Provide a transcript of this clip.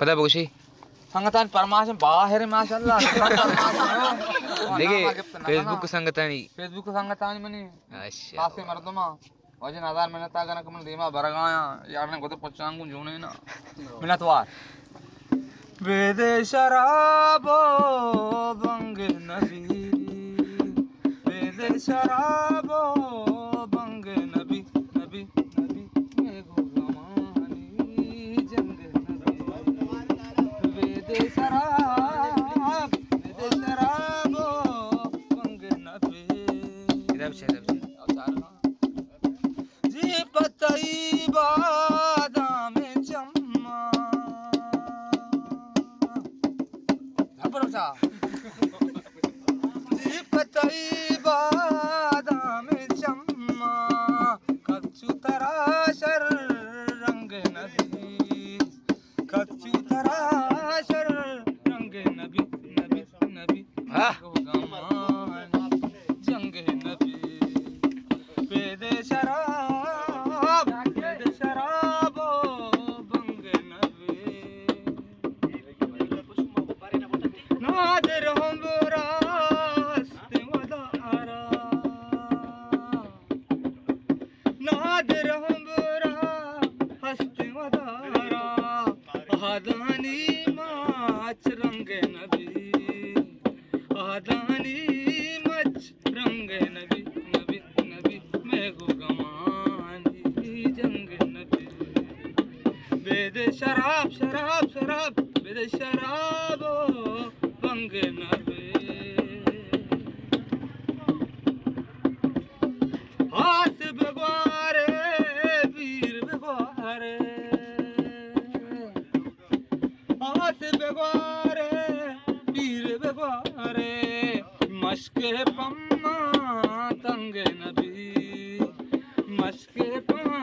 पता बगुशी संगतान परमाशम बाहर माशाल्लाह देखिए फेसबुक संगतानी फेसबुक संगतान मनी अच्छा कासे मर्दमा वजन 1000 मेहनत आगन कमल दीमा बरगाया यार ने गोते पचांगू जोने ना मिनतवार वेदे शराबो बंग नबी वेदे शराबो बंग नबी नबी नबी मैं गुलामानी जंग नबी वेदे शराबो बंग नबी इधर से जी पतई बादाम चम्मा भरोसा जी पतई बादाम चम्मा कच्चू तराशर रंग नबी कच्चू तराशर रंग नबी नबी नबी गमान जंग नबी वेदे शराबो बंग नबी नादर हमरा हस्ते वदारा नादर हमरा हस्ते वदारा आदानी माच रंग नबी आदानी मच रंग नबी नबी नबी मैं गो गमानी जंग नबी वेद शराब शराब शराब वेद शराबो बंग नबी हाथ बगवारे वीर बगवारे हाथ बगवारे वीर बगवारे मशके पम्मा तंग नबी मशके पम्मा